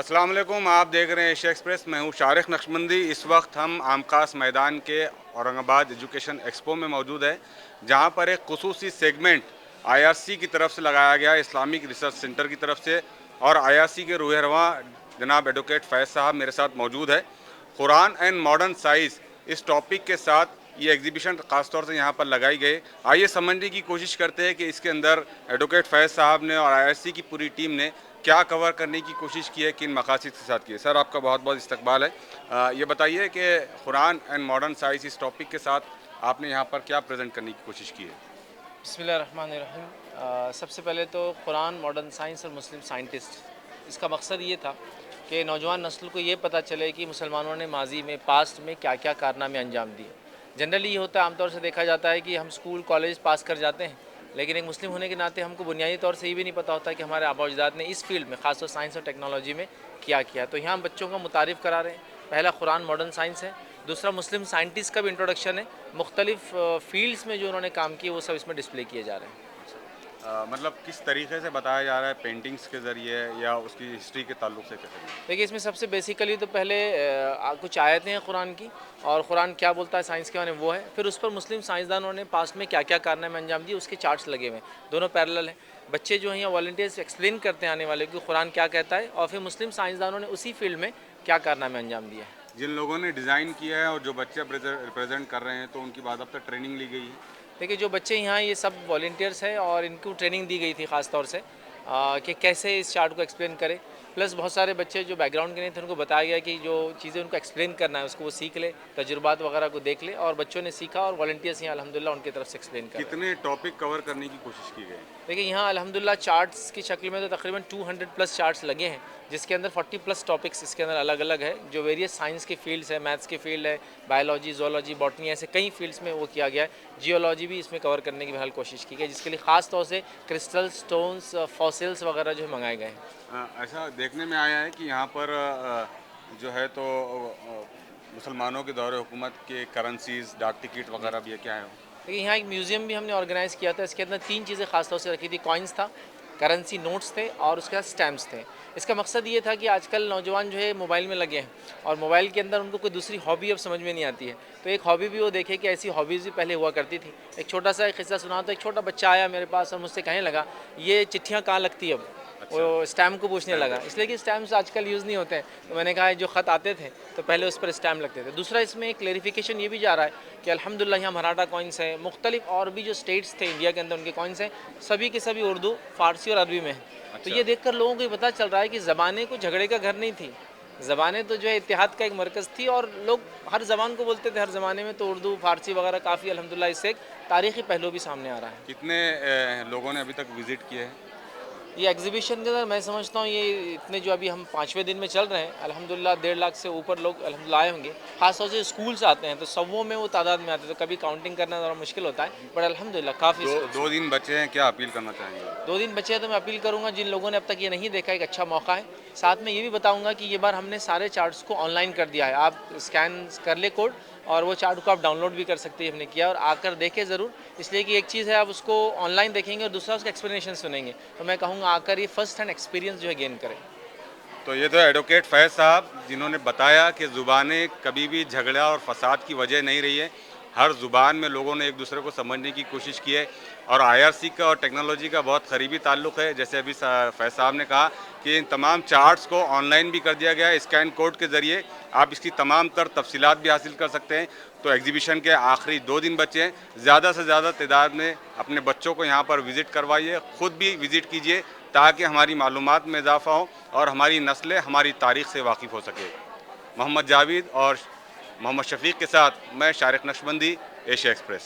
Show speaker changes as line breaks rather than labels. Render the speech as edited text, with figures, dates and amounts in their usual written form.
अस्सलाम वालेकुम, आप देख रहे हैं एशिया एक्सप्रेस। मैं हूं शारिक नक्शबंदी। इस वक्त हम आमकास मैदान के औरंगाबाद एजुकेशन एक्सपो में मौजूद है, जहां पर एक खुसूसी सेगमेंट आईआरसी की तरफ से लगाया गया, इस्लामिक रिसर्च सेंटर की तरफ से। और आईआरसी के रूह जनाब एडवोकेट फैज़ साहब मेरे साथ मौजूद है। कुरान एंड मॉडर्न साइंस इस टॉपिक के साथ ये एग्जीबिशन ख़ासतौर से यहाँ पर लगाई गई। आइए समझने की कोशिश करते हैं कि इसके अंदर एडवोकेट फैज़ साहब ने और आईआरसी की पूरी टीम ने क्या कवर करने की कोशिश की है, किन मकासद के साथ की है। सर, आपका बहुत बहुत इस्तकबाल है। ये बताइए कि कुरान एंड मॉडर्न साइंस इस टॉपिक के साथ आपने यहाँ पर क्या प्रेजेंट करने की कोशिश की है।
बिस्मिल्लाहिर्रहमानिर्रहीम। सबसे पहले तो कुरान, मॉडर्न साइंस और मुस्लिम साइंटिस्ट, इसका मकसद ये था कि नौजवान नस्ल को ये पता चले कि मुसलमानों ने माजी में, पास्ट में क्या क्या कारनामे अंजाम दिए। जनरली ये होता है, आमतौर से देखा जाता है कि हम स्कूल कॉलेज पास कर जाते हैं, लेकिन एक मुस्लिम होने के नाते हमको बुनियादी तौर से ये भी नहीं पता होता कि हमारे आबा अजदाद ने इस फील्ड में, खासतौर साइंस और टेक्नोलॉजी में क्या किया। तो यहाँ हम बच्चों को मुतारिफ़ करा रहे हैं। पहला कुरान मॉडर्न साइंस है, दूसरा मुस्लिम साइंटिस्ट का भी इंट्रोडक्शन है। मुख्तलिफ़ फील्ड्स में जो उन्होंने काम किए वो सब इसमें डिस्प्ले किए जा रहे हैं।
मतलब किस तरीके से बताया जा रहा है, पेंटिंग्स के ज़रिए या उसकी हिस्ट्री के ताल्लुक से कैसे?
देखिए, इसमें सबसे बेसिकली तो पहले कुछ आयतें हैं कुरान की, और कुरान क्या बोलता है साइंस के बारे में वो है। फिर उस पर मुस्लिम साइंसदानों ने पास्ट में क्या क्या कारनामे अंजाम दिए उसके चार्ट्स लगे हुए हैं, दोनों पैरेलल हैं। बच्चे जो हैं या वॉलंटियर्स एक्सप्लेन करते हैं आने वाले कि कुरान क्या कहता है, और फिर मुस्लिम साइंसदानों ने उसी फील्ड में क्या कारनामे अंजाम दिए हैं।
जिन लोगों ने डिज़ाइन किया है और जो बच्चे रिप्रेजेंट कर रहे हैं, तो उनकी बाद अब तक ट्रेनिंग ली गई है।
देखिए, जो बच्चे यहाँ, ये सब वॉलंटियर्स हैं और इनको ट्रेनिंग दी गई थी ख़ास तौर से कि कैसे इस चार्ट को एक्सप्लेन करें। प्लस बहुत सारे बच्चे जो बैकग्राउंड के नहीं थे, उनको बताया गया कि जो चीज़ें उनको एक्सप्लेन करना है उसको वो सीख ले, तजुर्बात वगैरह को देख ले, और बच्चों ने सीखा और वॉलंटियर्स यहाँ अल्हम्दुलिल्लाह उनकी तरफ से एक्सप्लेन कर रहे हैं।
कितने टॉपिक कवर करने की कोशिश की गई?
देखिए, यहाँ अल्हम्दुलिल्लाह चार्ट्स की शक्ल में तो तकरीबन 200 प्लस चार्ट्स लगे हैं, जिसके अंदर 40 प्लस टॉपिक्स इसके अंदर अलग अलग है, जो वेरियस साइंस की फील्ड्स है, मैथ्स की फील्ड है, बायोलॉजी, जोलॉजी, बॉटनी, ऐसे कई फील्ड्स में वो किया गया है। जियोलॉजी भी इसमें कवर करने की बहरहाल कोशिश की गई, जिसके लिए ख़ास तौर से क्रिस्टल स्टोन्स, फॉसिल्स वगैरह जो है मंगाए गए हैं।
ऐसा देखने में आया है कि यहाँ पर जो है तो मुसलमानों के दौरे हुकूमत के करेंसीज, डाक टिकट वगैरह भी है, क्या है?
देखिए, यहाँ एक म्यूज़ियम भी हमने ऑर्गेनाइज़ किया था। इसके अंदर 3 चीज़ें ख़ास तौर से रखी थी। कॉइन्स था, करेंसी नोट्स थे, और उसके बाद स्टैम्प्स थे। इसका मकसद ये था कि आजकल नौजवान जो है मोबाइल में लगे हैं, और मोबाइल के अंदर उनको कोई दूसरी हॉबी अब समझ में नहीं आती है। तो एक हॉबी भी वो देखे कि ऐसी हॉबीज़ भी पहले हुआ करती थी। एक छोटा सा एक किस्सा सुना, तो एक छोटा बच्चा आया मेरे पास और मुझसे कहने लगा, ये चिट्ठियाँ कहाँ लगती है अब?
अच्छा।
वो स्टैम्प को पूछने लगा, इसलिए कि स्टैम्प्स आजकल यूज़ नहीं होते हैं। तो मैंने कहा, जो ख़त आते थे तो पहले उस पर स्टैम्प लगते थे। दूसरा, इसमें एक क्लेरिफिकेशन ये भी जा रहा है कि अल्हम्दुलिल्लाह यहाँ मराठा कॉइन्स हैं, मुख्तलिफ और भी जो स्टेट्स थे इंडिया के अंदर उनके कॉइन्स हैं, सभी के सभी उर्दू, फ़ारसी और अरबी में हैं। तो
अच्छा।
ये देखकर लोगों को ये पता चल रहा है कि ज़बानें को झगड़े का घर नहीं थी, ज़बानें तो जो है इत्तेहाद का एक मरकज़ थी, और लोग हर ज़बान को बोलते थे हर ज़माने में। तो उर्दू, फ़ारसी वगैरह काफ़ी अल्हम्दुलिल्लाह इससे एक तारीख़ी पहलू भी सामने आ रहा है।
कितने लोगों ने अभी तक विज़िट किए हैं?
ये एग्जीबिशन के अंदर मैं समझता हूँ, ये इतने जो अभी हम 5वें दिन में चल रहे हैं, अल्हम्दुलिल्लाह 1.5 लाख से ऊपर लोग अल्हम्दुलिल्लाह आए होंगे। खास तौर से स्कूल से आते हैं, तो सौों में वो तादाद में आते हैं, तो कभी काउंटिंग करना ज़रा मुश्किल होता है, बट अल्हम्दुलिल्लाह काफ़ी।
दो दिन बचे हैं, क्या अपील करना चाहेंगे?
2 दिन बचे हैं, तो मैं अपील करूँगा जिन लोगों ने अब तक ये नहीं देखा, एक अच्छा मौका है। साथ में ये भी बताऊँगा कि ये बार हमने सारे चार्ट्स को ऑनलाइन कर दिया है। आप स्कैन कर ले कोड, और वो चार्ट को आप डाउनलोड भी कर सकते हैं, हमने किया। और आकर देखें ज़रूर, इसलिए कि एक चीज़ है आप उसको ऑनलाइन देखेंगे और दूसरा उसका एक्सप्लेनेशन सुनेंगे, तो मैं कहूँगा आकर ये फ़र्स्ट हैंड एक्सपीरियंस जो है गेन करें।
तो ये तो एडवोकेट फैज़ साहब जिन्होंने बताया कि ज़ुबानें कभी भी झगड़ा और फसाद की वजह नहीं रही है। हर ज़ुबान में लोगों ने एक दूसरे को समझने की कोशिश की है, और आईआरसी का और टेक्नोलॉजी का बहुत करीबी ताल्लुक़ है। जैसे अभी फैज़ साहब ने कहा कि इन तमाम चार्ट्स को ऑनलाइन भी कर दिया गया है, स्कैन कोड के ज़रिए आप इसकी तमाम तर तफसीलात भी हासिल कर सकते हैं। तो एग्जीबिशन के आखिरी 2 दिन बचे हैं, ज़्यादा से ज़्यादा तादाद में अपने बच्चों को यहाँ पर विज़िट करवाइए, ख़ुद भी विज़िट कीजिए, ताकि हमारी मालूमात में इजाफ़ा हो और हमारी नस्लें हमारी तारीख़ से वाकिफ़ हो सके। मोहम्मद जावेद और मोहम्मद शफीक के साथ मैं शारिक नक्शबंदी, एशिया एक्सप्रेस।